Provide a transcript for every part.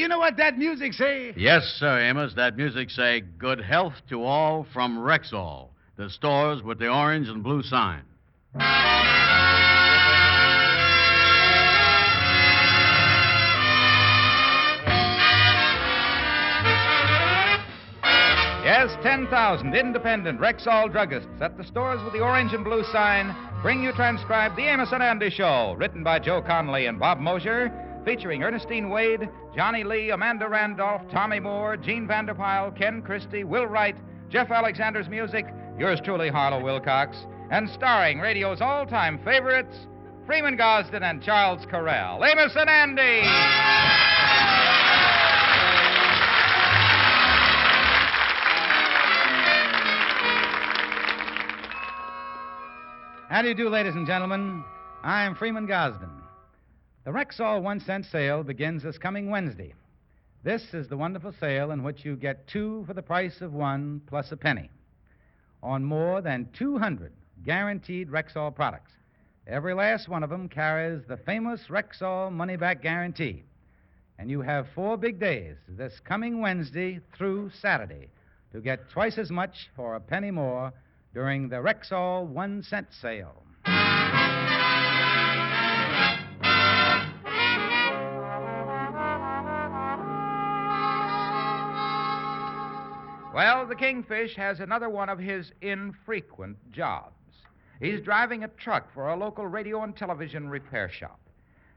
you know what that music say? Yes, sir, Amos. That music say, good health to all from Rexall, the stores with the orange and blue sign. Yes, 10,000 independent Rexall druggists at the stores with the orange and blue sign bring you transcribed The Amos and Andy Show, written by Joe Connolly and Bob Mosher, featuring Ernestine Wade, Johnny Lee, Amanda Randolph, Tommy Moore, Gene Vanderpyle, Ken Christie, Will Wright, Jeff Alexander's music, yours truly, Harlow Wilcox, and starring radio's all-time favorites, Freeman Gosden and Charles Correll. Amos and Andy! How do you do, ladies and gentlemen? I'm Freeman Gosden. The Rexall 1-cent sale begins this coming Wednesday. This is the wonderful sale in which you get 2 for the price of 1 plus a penny on more than 200 guaranteed Rexall products. Every last one of them carries the famous Rexall money-back guarantee. And you have 4 big days, this coming Wednesday through Saturday, to get twice as much for a penny more during the Rexall 1-cent sale. Well, the Kingfish has another one of his infrequent jobs. He's driving a truck for a local radio and television repair shop.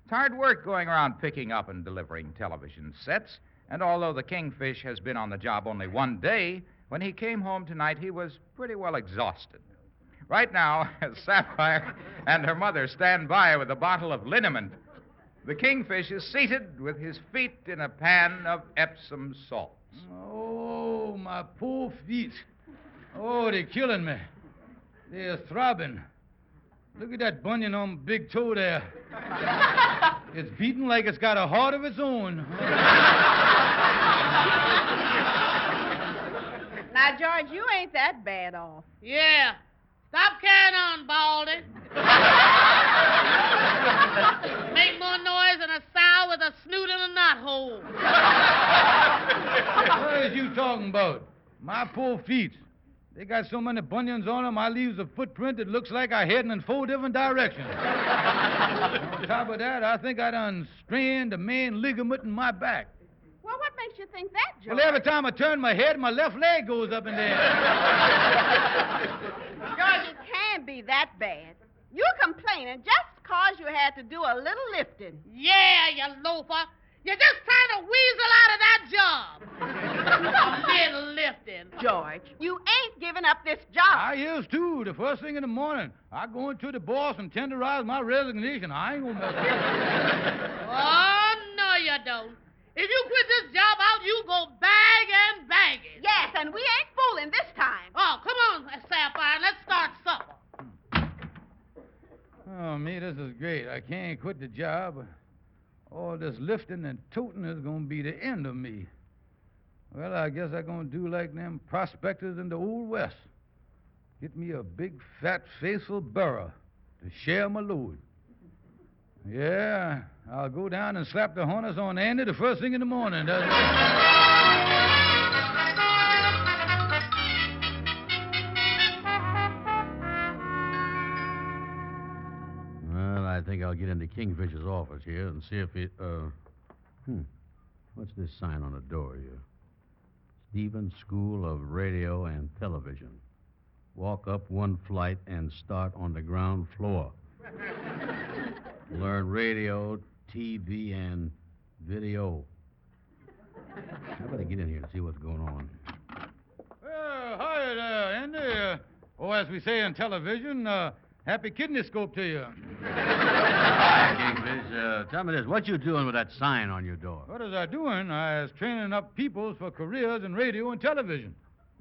It's hard work going around picking up and delivering television sets, and although the Kingfish has been on the job only 1 day, when he came home tonight, he was pretty well exhausted. Right now, Sapphire and her mother stand by with a bottle of liniment. The Kingfish is seated with his feet in a pan of Epsom salts. Oh, my poor feet. Oh, they're killing me. They're throbbing. Look at that bunion on my big toe there. It's beating like it's got a heart of its own. Now, George, you ain't that bad off. Yeah. Stop carrying on, Baldy. Make more noise than a sow with a snoot in a knothole. What is you talking about? My poor feet. They got so many bunions on them, I leaves a footprint that looks like I heading in 4 different directions. On top of that, I think I done strained the main ligament in my back. Well, what makes you think that, George? Well, every time I turn my head, my left leg goes up in the air. George, it can't be that bad. You're complaining just because you had to do a little lifting. Yeah, you loafer. You're just trying to weasel out of that job. A little lifting. George, you ain't giving up this job. I is, too. The first thing in the morning, I go into the boss and tenderize my resignation. I ain't gonna mess with it. Oh, no, you don't. If you quit this job out, you go bag and bag it. Yes, and we ain't fooling this time. Oh, come on, Sapphire, let's start supper. Oh, me, this is great. I can't quit the job. All this lifting and toting is going to be the end of me. Well, I guess I'm going to do like them prospectors in the Old West. Get me a big, fat, faithful burro to share my load. Yeah, I'll go down and slap the harness on Andy the first thing in the morning. That's it. Well, I think I'll get into Kingfisher's office here and see if he... What's this sign on the door here? Stevens School of Radio and Television. Walk up 1 flight and start on the ground floor. Learn radio, TV, and video. I better get in here and see what's going on. Well, hi there, Andy. As we say in television, happy kidney scope to you. Hi, Kingfish. Tell me this. What you doing with that sign on your door? What was I doing? I was training up peoples for careers in radio and television.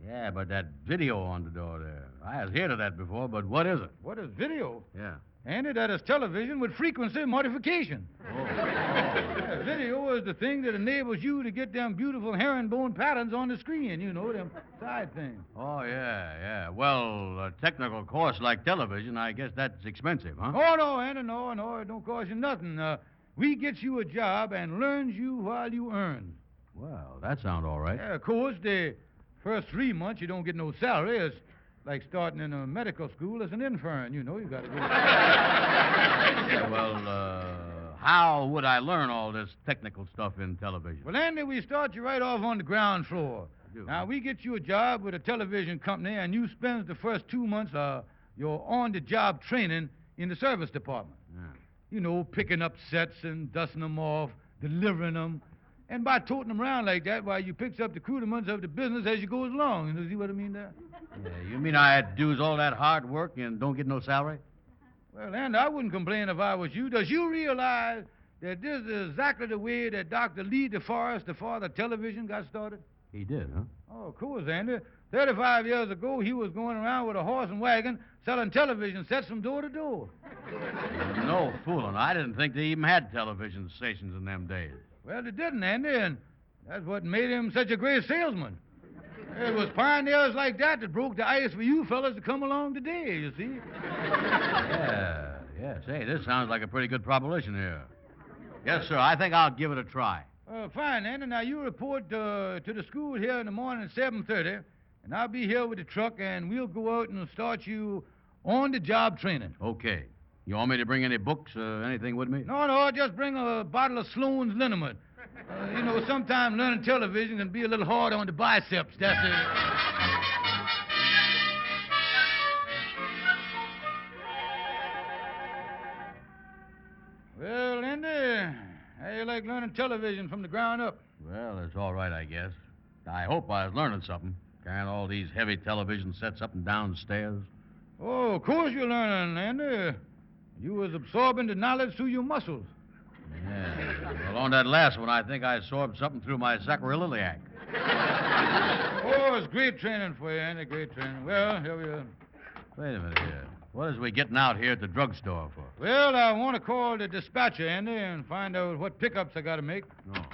Yeah, but that video on the door there. I has heard of that before, but what is it? What is video? Yeah. Andy, that is television with frequency modification. Oh. Yeah, video is the thing that enables you to get them beautiful herringbone patterns on the screen, you know, them side things. Oh, yeah. Well, a technical course like television, I guess that's expensive, huh? Oh, no, Andy, no, it don't cost you nothing. We gets you a job and learns you while you earn. Well, that sounds all right. Yeah, of course, the first 3 months you don't get no salary. It's like starting in a medical school as an intern. You know, you got to go. Yeah, well, how would I learn all this technical stuff in television? Well, Andy, we start you right off on the ground floor. You do, Now, huh? we get you a job with a television company, and you spend the first 2 months your on-the-job training in the service department. Yeah. You know, picking up sets and dusting them off, delivering them. And by toting them around like that, why, you picks up the crudiments of the business as you goes along. You see what I mean there? Yeah, you mean I do all that hard work and don't get no salary? Well, Andy, I wouldn't complain if I was you. Does you realize that this is exactly the way that Dr. Lee DeForest, the father of television, got started? He did, huh? Oh, of course, Andy. 35 years ago, he was going around with a horse and wagon selling television sets from door to door. No fooling. I didn't think they even had television stations in them days. Well, they didn't, Andy, and that's what made him such a great salesman. It was pioneers like that broke the ice for you fellas to come along today, you see. Yeah. Say, this sounds like a pretty good proposition here. Yes, sir. I think I'll give it a try. Fine, Andy. Now, you report to the school here in the morning at 7:30, and I'll be here with the truck, and we'll go out and start you on-the-job training. Okay. You want me to bring any books, anything with me? No, just bring a bottle of Sloan's liniment. You know, sometimes learning television can be a little hard on the biceps. That's it. Well, Andy, how you like learning television from the ground up? Well, it's all right, I guess. I hope I was learning something. Carrying all these heavy television sets up and down stairs. Oh, of course you're learning, Andy. You was absorbing the knowledge through your muscles. Yeah. Well, on that last one, I think I absorbed something through my sacroiliac. Oh, it's great training for you, Andy. Great training. Well, here we are. Wait a minute here. What is we getting out here at the drugstore for? Well, I want to call the dispatcher, Andy, and find out what pickups I got to make. Oh.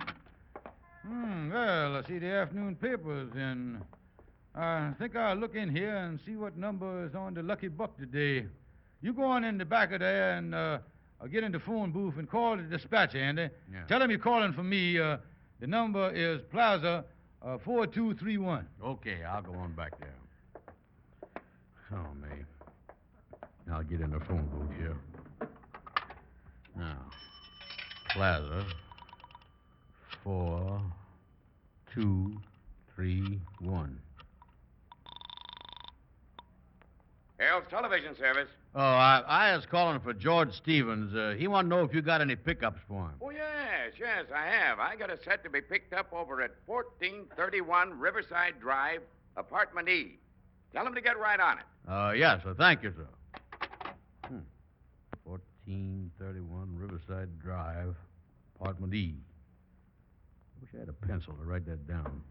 Well, I see the afternoon papers, and I think I'll look in here and see what number is on the Lucky Buck today. You go on in the back of there, and I'll get in the phone booth and call the dispatcher, Andy. Yeah. Tell him you're calling for me. The number is Plaza 4231. Okay, I'll go on back there. Oh, me. I'll get in the phone booth here. Now, Plaza 4231. Hale's Television Service. Oh, I was calling for George Stevens. He wanted to know if you got any pickups for him. Oh, yes, I have. I got a set to be picked up over at 1431 Riverside Drive, Apartment E. Tell him to get right on it. Yes, sir. Thank you, sir. 1431 Riverside Drive, Apartment E. Wish I had a pencil to write that down.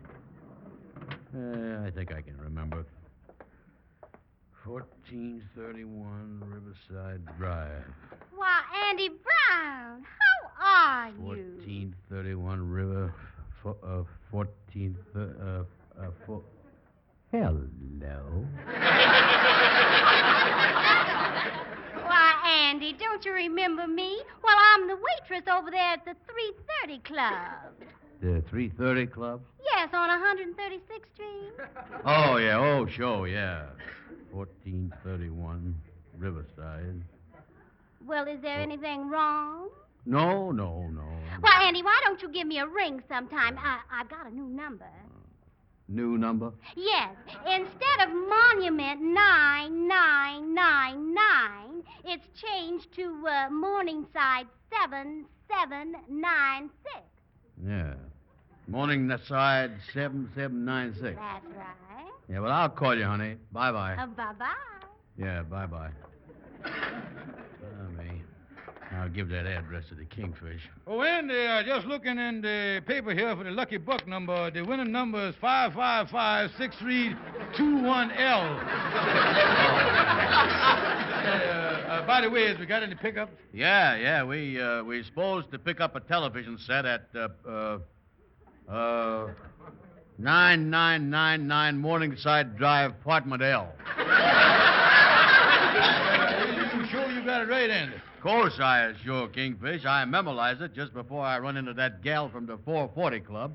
I think I can remember. 1431 Riverside Drive. Why, Andy Brown, how are you? 1431 River. 14. Hello. Why, Andy, don't you remember me? Well, I'm the waitress over there at the 330 Club. The 330 Club? Yes, on 136th Street. Oh, yeah. Oh, sure, yeah. 1431 Riverside. Well, is there anything wrong? No. Well, Andy, why don't you give me a ring sometime? I've got a new number. New number? Yes. Instead of Monument 9999, it's changed to Morningside 7796. Yeah. Morningside 7796. That's right. Yeah, well, I'll call you, honey. Bye-bye. Bye-bye. Yeah, bye-bye. Me. I'll give that address to the Kingfish. Oh, Andy, just looking in the paper here for the Lucky Buck number. The winning number is 555-6321L. By the way, has we got any pickups? Yeah. We supposed to pick up a television set at 9999 Morningside Drive, Apartment L. You sure you got it right, Andy? Of course I assure, Kingfish. I memorize it just before I run into that gal from the 440 Club.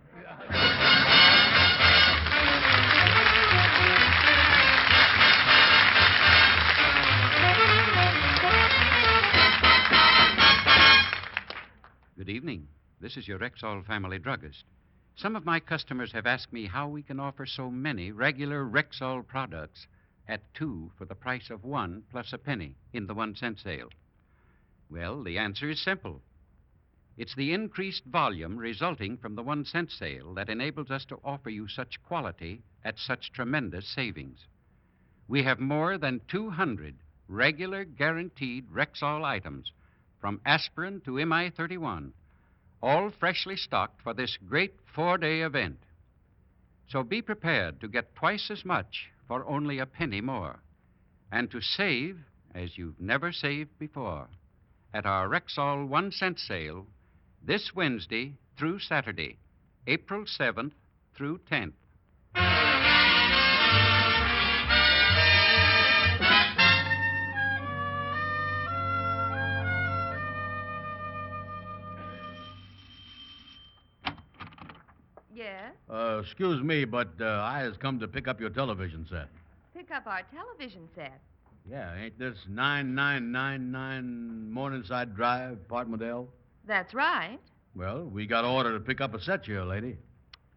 Good evening. This is your Rexall family druggist. Some of my customers have asked me how we can offer so many regular Rexall products at 2 for the price of 1 plus a penny in the 1-cent sale. Well, the answer is simple. It's the increased volume resulting from the 1-cent sale that enables us to offer you such quality at such tremendous savings. We have more than 200 regular guaranteed Rexall items, from aspirin to MI31, all freshly stocked for this great 4-day event. So be prepared to get twice as much for only a penny more, and to save as you've never saved before at our Rexall 1-cent sale this Wednesday through Saturday, April 7th through 10th. Yes? Excuse me, but I has come to pick up your television set. Pick up our television set. Yeah, ain't this 9999 Morningside Drive, apartment L? That's right. Well, we got an order to pick up a set here, lady.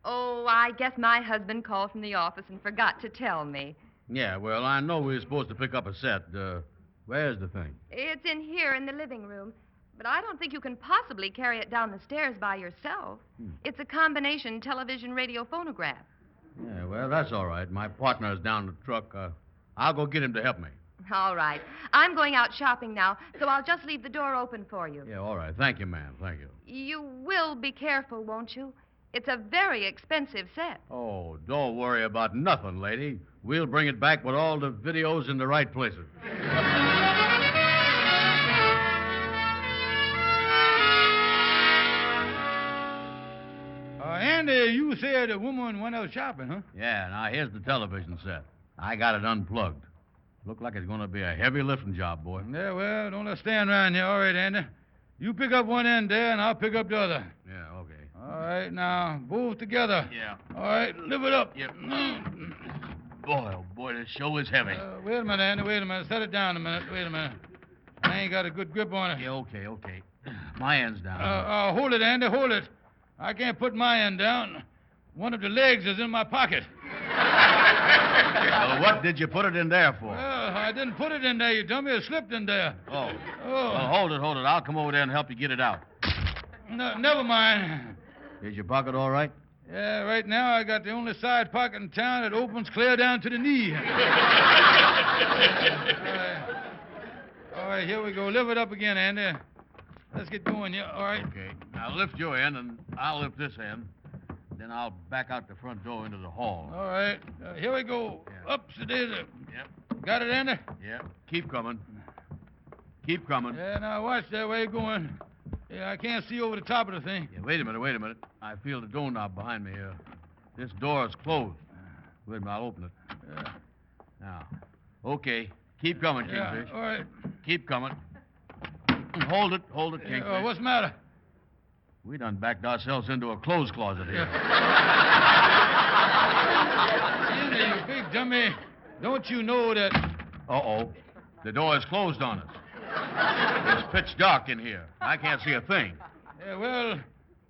Oh, I guess my husband called from the office and forgot to tell me. Yeah, well, I know we were supposed to pick up a set. Where's the thing? It's in here in the living room. But I don't think you can possibly carry it down the stairs by yourself. It's a combination television radio phonograph. Yeah, well, that's all right. My partner's down the truck. I'll go get him to help me. All right. I'm going out shopping now, so I'll just leave the door open for you. Yeah, all right. Thank you, ma'am. Thank you. You will be careful, won't you? It's a very expensive set. Oh, don't worry about nothing, lady. We'll bring it back with all the videos in the right places. Andy, you said a woman went out shopping, huh? Yeah, now here's the television set. I got it unplugged. Look like it's going to be a heavy lifting job, boy. Yeah, well, don't let's stand around here. All right, Andy. You pick up one end there, and I'll pick up the other. Yeah, okay. All right, now, both together. Yeah. All right, lift it up. Yep. Boy, oh boy, this show is heavy. Wait a minute, Andy. Wait a minute. Set it down a minute. Wait a minute. I ain't got a good grip on it. Yeah, okay. My end's down. Hold it, Andy. Hold it. I can't put my end down. One of the legs is in my pocket. Well, what did you put it in there for? Well, I didn't put it in there, you dummy. It slipped in there. Oh. Well, hold it. I'll come over there and help you get it out. No, never mind. Is your pocket all right? Yeah, right now I got the only side pocket in town that opens clear down to the knee. All right, here we go. Lift it up again, Andy. Let's get going, yeah. All right. Okay. Now lift your end, and I'll lift this end. Then I'll back out the front door into the hall. All right. Here we go. Yeah. Up, there. Yep. Got it, Andy? Yeah. Keep coming. Yeah, now watch that way going. Yeah, I can't see over the top of the thing. Yeah, wait a minute. I feel the doorknob behind me. This door is closed. Wait a minute, I'll open it. Yeah. Now. Okay. Keep coming, Yeah, Kingfish. all right. Keep coming. Hold it, Kingfish. What's the matter? We done backed ourselves into a clothes closet here. Andy, you big dummy. Don't you know that... Uh-oh. The door is closed on us. It's pitch dark in here. I can't see a thing. Yeah, well,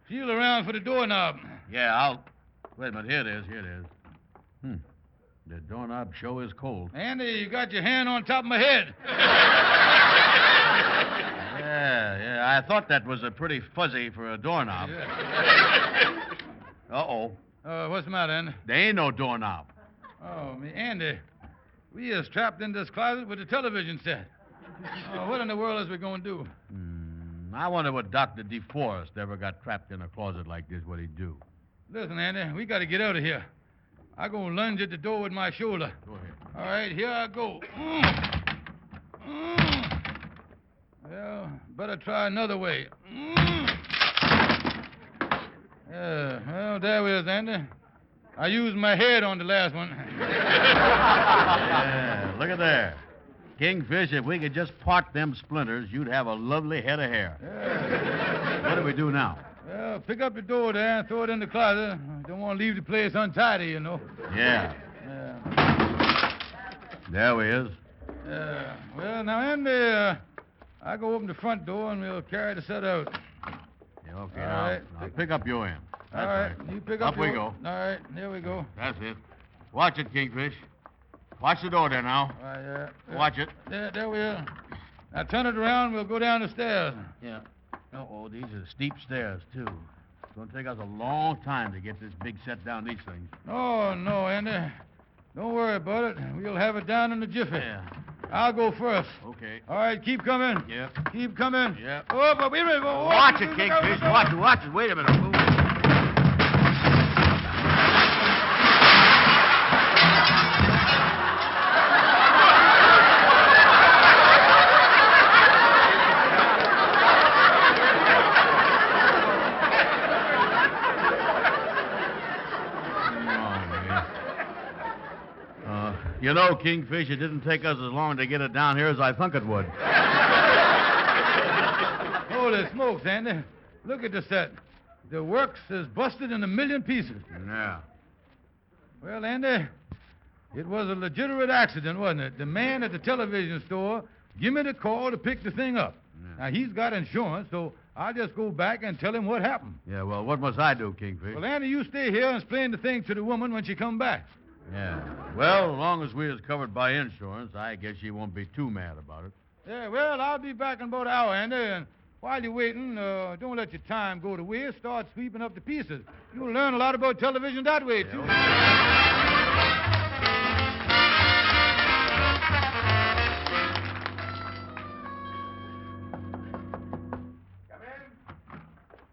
feel around for the doorknob. Yeah, I'll... Wait a minute. Here it is. The doorknob sure is cold. Andy, you got your hand on top of my head. Yeah. I thought that was a pretty fuzzy for a doorknob. Yeah. Uh-oh. What's the matter, Andy? There ain't no doorknob. Oh, me, Andy. We is trapped in this closet with a television set. What in the world is we going to do? I wonder what Dr. DeForest ever got trapped in a closet like this, what he'd do. Listen, Andy, we got to get out of here. I'm going to lunge at the door with my shoulder. Go ahead. All right, here I go. Well, better try another way. Yeah, well, there we is, Andy. I used my head on the last one. Yeah, look at there. Kingfish, if we could just part them splinters, you'd have a lovely head of hair. Yeah. What do we do now? Well, pick up the door there and throw it in the closet. Don't want to leave the place untidy, you know. Yeah. There we is. Well, now, Andy, I go open the front door and we'll carry the set out. Yeah, okay, All now, right. now pick up your end. That's All right. You pick up Up we your- go. All right, there we go. That's it. Watch it, Kingfish. Watch the door there now. All right, Watch it. There we are. Now turn it around. We'll go down the stairs. Yeah. Oh, these are steep stairs, too. It's going to take us a long time to get this big set down these things. Oh, no, Andy. Don't worry about it. We'll have it down in a jiffy. Yeah. I'll go first. Okay. All right, keep coming. Yep. Keep coming. Yep. Oh, but wait a minute. Oh, Watch look it, out, Kingfish. look out. Watch it. Watch it. Wait a minute. Move. You know, Kingfish, it didn't take us as long to get it down here as I thunk it would. Holy smokes, Andy. Look at the set. The works is busted in a million pieces. Yeah. Well, Andy, it was a legitimate accident, wasn't it? The man at the television store give me the call to pick the thing up. Yeah. Now, he's got insurance, so I'll just go back and tell him what happened. Yeah, well, what must I do, Kingfish? Well, Andy, you stay here and explain the thing to the woman when she come back. Yeah. Well, as long as we is covered by insurance, I guess she won't be too mad about it. Yeah, well, I'll be back in about an hour, Andy, and while you're waiting, don't let your time go to waste. Start sweeping up the pieces. You'll learn a lot about television that way, too.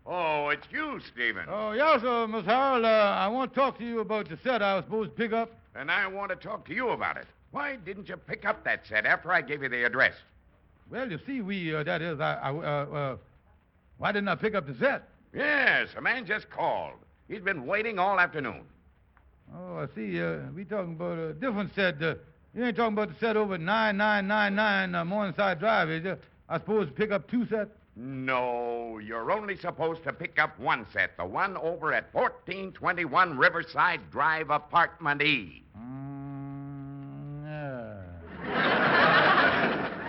Oh, it's you, Stephen. Oh, yes, sir, Miss Harold. I want to talk to you about the set I was supposed to pick up. And I want to talk to you about it. Why didn't you pick up that set after I gave you the address? Well, you see, why didn't I pick up the set? Yes, a man just called. He's been waiting all afternoon. Oh, I see. We talking about a different set. You ain't talking about the set over at 9999 Morningside Drive, is you? I suppose to pick up two sets? No, you're only supposed to pick up one set, the one over at 1421 Riverside Drive, Apartment E. Yeah.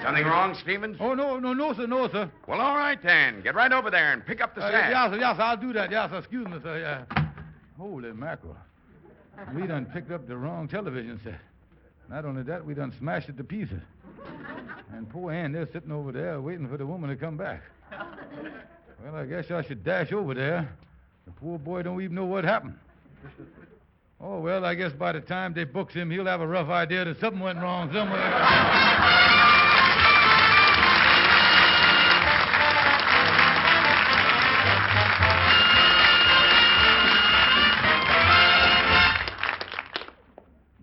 Something wrong, Stevens? Oh, no, sir. Well, all right, then. Get right over there and pick up the set. Yes, sir, I'll do that. Yes, sir. Excuse me, sir. Yeah. Holy mackerel. We done picked up the wrong television set. Not only that, we done smashed it to pieces. And poor Ann, they're sitting over there waiting for the woman to come back. Well, I guess I should dash over there. The poor boy don't even know what happened. Oh, well, I guess by the time they books him, he'll have a rough idea that something went wrong somewhere.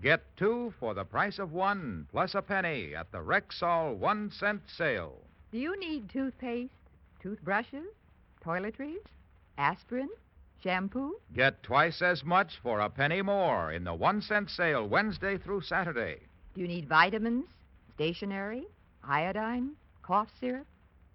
Get two for the price of one, plus a penny at the Rexall 1 cent sale. Do you need toothpaste, toothbrushes, toiletries, aspirin, shampoo? Get twice as much for a penny more in the 1 cent sale Wednesday through Saturday. Do you need vitamins, stationery, iodine, cough syrup,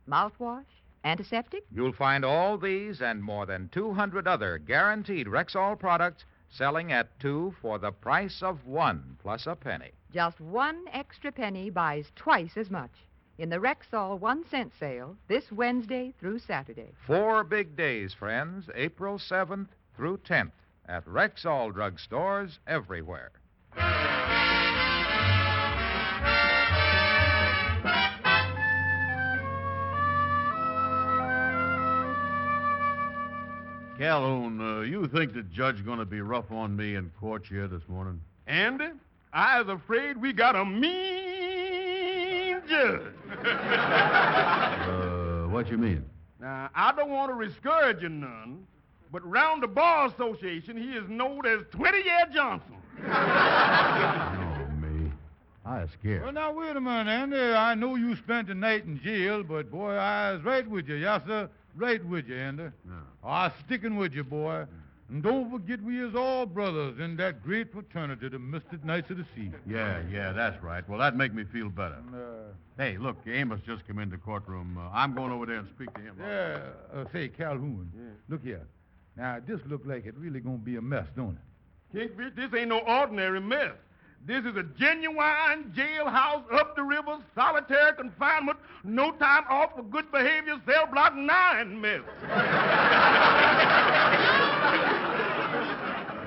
mouthwash, antiseptic? You'll find all these and more than 200 other guaranteed Rexall products selling at two for the price of one, plus a penny. Just one extra penny buys twice as much in the Rexall 1 cent sale this Wednesday through Saturday. 4 big days, friends, April 7th through 10th at Rexall drugstores everywhere. Calhoun, you think the judge going to be rough on me in court here this morning? Andy, I was afraid we got a mean judge. What you mean? Now, I don't want to discourage you none, but round the Bar Association, he is known as 20-Year Johnson. Oh, me. I was scared. Well, now, wait a minute, Andy. I know you spent the night in jail, but, boy, I was right with you. Yes, sir. Right with you, Andy. No. I'm sticking with you, boy. And don't forget we is all brothers in that great fraternity, the Mystic Knights of the Sea. Yeah, that's right. Well, that make me feel better. Hey, look, Amos just come in the courtroom. I'm going over there and speak to him. Say, Calhoun, look here. Now, this look like it really gonna be a mess, don't it? Kingfish, this ain't no ordinary mess. This is a genuine jailhouse, up the river, solitary confinement, no time off for good behavior, cell block 9 mess.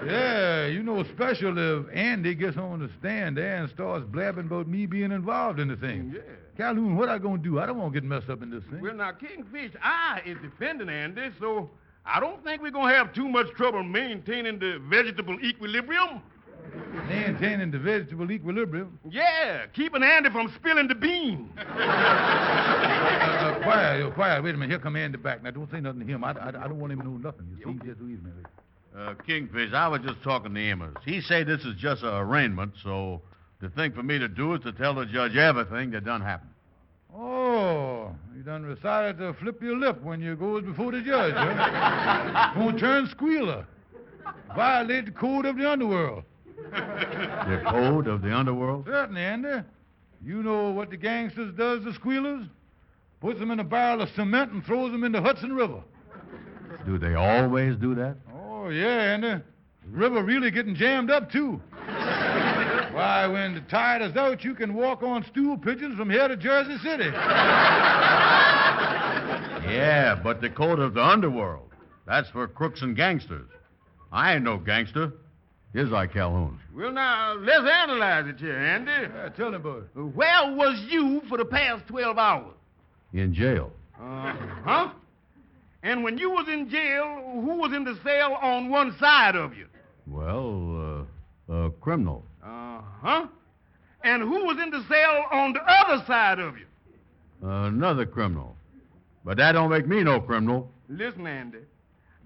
Yeah, you know, special if Andy gets on the stand there and starts blabbing about me being involved in the thing. Yeah. Calhoun, what I gonna do? I don't want to get messed up in this thing. Well, now, Kingfish, I is defending Andy, so I don't think we're going to have too much trouble maintaining the vegetable equilibrium. Maintaining the vegetable equilibrium? Yeah, keeping Andy from spilling the beans. Quiet. Wait a minute. Here come Andy back. Now, don't say nothing to him. I don't want him to know nothing. You see, he's just too easy. Kingfish, I was just talking to Amos. He say this is just an arraignment, so the thing for me to do is to tell the judge everything that done happened. Oh, you done decided to flip your lip when you goes before the judge, huh? Gonna turn squealer. Violate the code of the underworld. The code of the underworld? Certainly, Andy. You know what the gangsters does to squealers? Puts them in a barrel of cement and throws them in the Hudson River. Do they always do that? Oh, yeah, Andy. The river really getting jammed up, too. Why, when the tide is out, you can walk on stool pigeons from here to Jersey City. Yeah, but the code of the underworld, that's for crooks and gangsters. I ain't no gangster. Here's our Calhoun. Well, now, let's analyze it here, Andy. Yeah, tell him about it. Where was you for the past 12 hours? In jail. Huh? And when you was in jail, who was in the cell on one side of you? Well, a criminal. Huh? And who was in the cell on the other side of you? Another criminal. But that don't make me no criminal. Listen, Andy.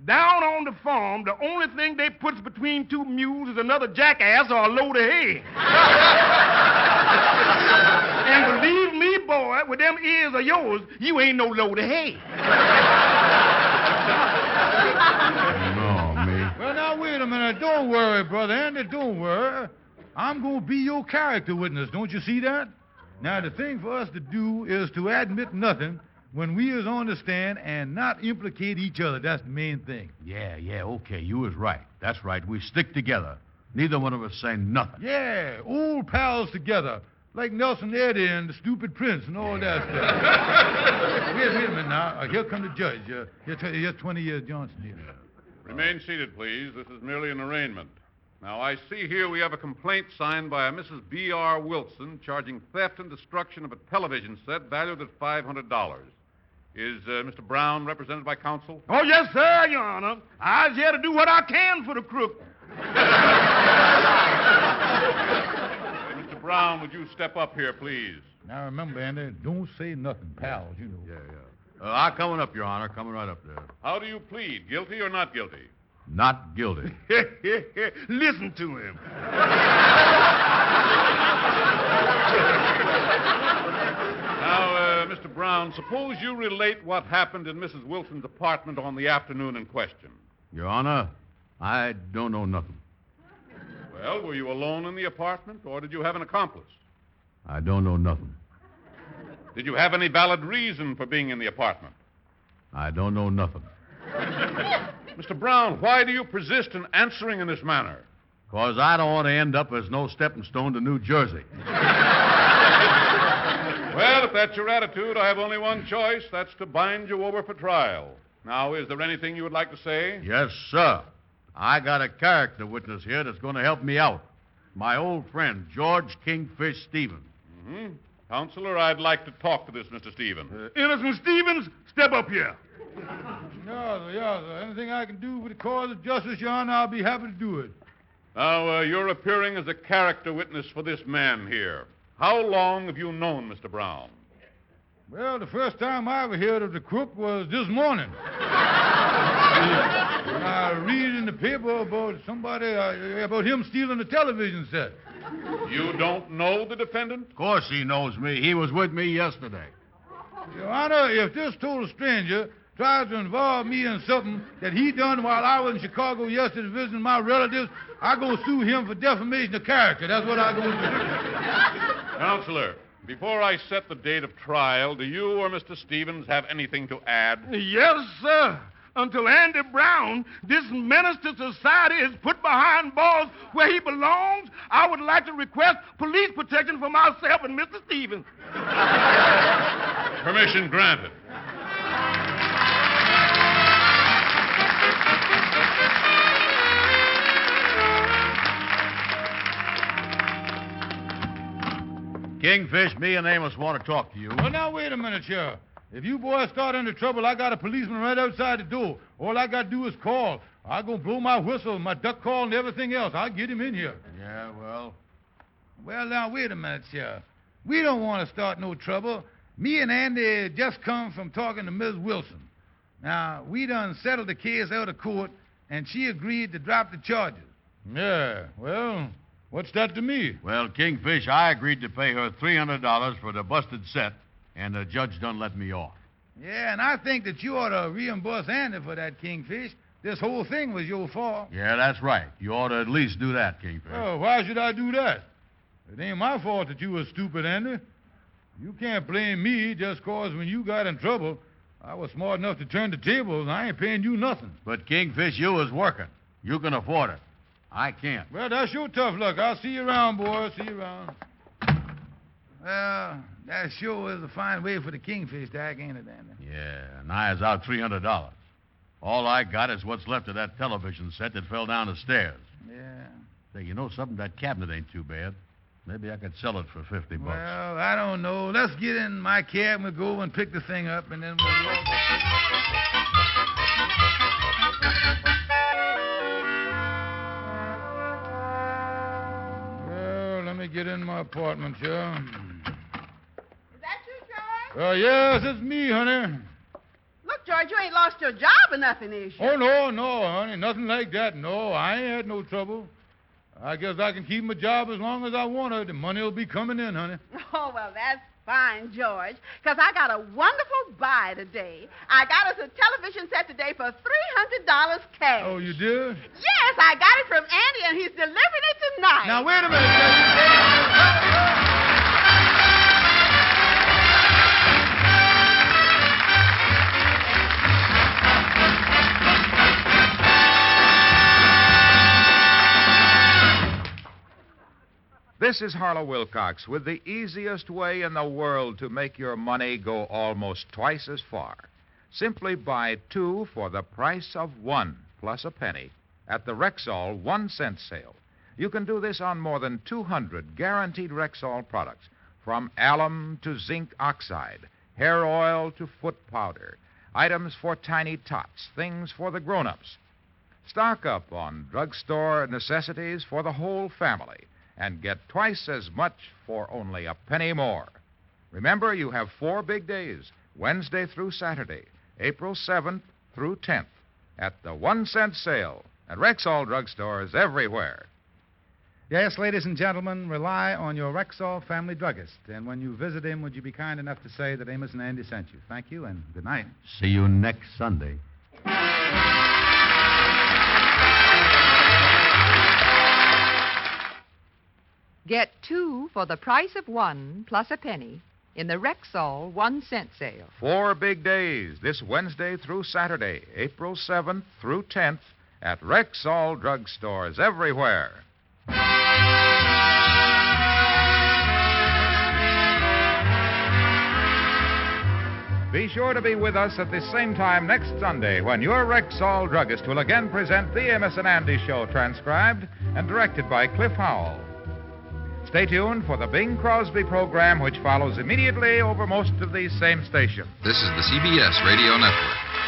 Down on the farm, the only thing they puts between two mules is another jackass or a load of hay. And believe me, boy, with them ears of yours, you ain't no load of hay. No, me. Well, now, wait a minute. Don't worry, Brother Andy. Don't worry. I'm going to be your character witness. Don't you see that? Now, the thing for us to do is to admit nothing when we is on the stand and not implicate each other. That's the main thing. Yeah, okay. You was right. That's right. We stick together. Neither one of us saying nothing. Yeah, old pals together. Like Nelson Eddy and the Stupid Prince and all that stuff. Wait a minute now. Here come the judge. Here's 20 years Johnson here. Remain seated, please. This is merely an arraignment. Now, I see here we have a complaint signed by a Mrs. B.R. Wilson charging theft and destruction of a television set valued at $500. Is Mr. Brown represented by counsel? Oh, yes, sir, Your Honor. I was here to do what I can for the crook. Mr. Brown, would you step up here, please? Now, remember, Andy, don't say nothing, pals, you know. Yeah. I'm coming up, Your Honor. Coming right up there. How do you plead, guilty or not guilty? Not guilty. Listen to him. Now, Mr. Brown, suppose you relate what happened in Mrs. Wilson's apartment on the afternoon in question. Your Honor, I don't know nothing. Well, were you alone in the apartment, or did you have an accomplice? I don't know nothing. Did you have any valid reason for being in the apartment? I don't know nothing. Mr. Brown, why do you persist in answering in this manner? Because I don't want to end up as no stepping stone to New Jersey. Well, if that's your attitude, I have only one choice. That's to bind you over for trial. Now, is there anything you would like to say? Yes, sir. I got a character witness here that's going to help me out. My old friend, George Kingfish Stevens. Mm-hmm. Counselor, I'd like to talk to this Mr. Stevens. Innocent Stevens, step up here. Yeah, sir. Anything I can do for the cause of justice, Your Honor, I'll be happy to do it. Now, you're appearing as a character witness for this man here. How long have you known Mr. Brown? Well, the first time I ever heard of the crook was this morning. I read in the paper about somebody, about him stealing the television set. You don't know the defendant? Of course he knows me. He was with me yesterday. Your Honor, if this total stranger tries to involve me in something that he done while I was in Chicago yesterday visiting my relatives, I gonna sue him for defamation of character. That's what I gonna do. Counselor, before I set the date of trial, do you or Mr. Stevens have anything to add? Yes, sir. Until Andy Brown, this menace to society, is put behind bars where he belongs, I would like to request police protection for myself and Mr. Stevens. Permission granted. Kingfish, me and Amos want to talk to you. Well, now, wait a minute, Sheriff. If you boys start into trouble, I got a policeman right outside the door. All I got to do is call. I'm going to blow my whistle, my duck call, and everything else. I'll get him in here. Yeah, well. Well, now, wait a minute, Sheriff. We don't want to start no trouble. Me and Andy just come from talking to Ms. Wilson. Now, we done settled the case out of court, and she agreed to drop the charges. Yeah, well, what's that to me? Well, Kingfish, I agreed to pay her $300 for the busted set, and the judge done let me off. Yeah, and I think that you ought to reimburse Andy for that, Kingfish. This whole thing was your fault. Yeah, that's right. You ought to at least do that, Kingfish. Oh, why should I do that? It ain't my fault that you were stupid, Andy. You can't blame me just 'cause when you got in trouble, I was smart enough to turn the tables, and I ain't paying you nothing. But, Kingfish, you was working. You can afford it. I can't. Well, that's your tough luck. I'll see you around, boys. See you around. Well, that sure is a fine way for the Kingfish to act, ain't it, Andy? Yeah, and I is out $300. All I got is what's left of that television set that fell down the stairs. Yeah. Say, you know something? That cabinet ain't too bad. Maybe I could sell it for $50. Well, I don't know. Let's get in my cab and we'll go and pick the thing up, and then we'll walk. Well, let me get in my apartment, here. Is that you, George? Yes, it's me, honey. Look, George, you ain't lost your job or nothing, is you? Oh, no, honey. Nothing like that. No, I ain't had no trouble. I guess I can keep my job as long as I want to. The money will be coming in, honey. Oh, well, that's fine, George, because I got a wonderful buy today. I got us a television set today for $300 cash. Oh, you did? Yes, I got it from Andy, and he's delivering it tonight. Now, wait a minute. This is Harlow Wilcox with the easiest way in the world to make your money go almost twice as far. Simply buy 2 for the price of 1 plus a penny at the Rexall 1-cent sale. You can do this on more than 200 guaranteed Rexall products, from alum to zinc oxide, hair oil to foot powder, items for tiny tots, things for the grown-ups. Stock up on drugstore necessities for the whole family and get twice as much for only a penny more. Remember, you have 4 big days, Wednesday through Saturday, April 7th through 10th, at the 1-cent sale at Rexall drugstores everywhere. Yes, ladies and gentlemen, rely on your Rexall family druggist. And when you visit him, would you be kind enough to say that Amos and Andy sent you? Thank you, and good night. See you next Sunday. Get 2 for the price of 1 plus a penny in the Rexall 1-cent sale. 4 big days, this Wednesday through Saturday, April 7th through 10th, at Rexall drugstores everywhere. Be sure to be with us at the same time next Sunday when your Rexall druggist will again present the Amos and Andy Show, transcribed and directed by Cliff Howell. Stay tuned for the Bing Crosby program, which follows immediately over most of these same stations. This is the CBS Radio Network.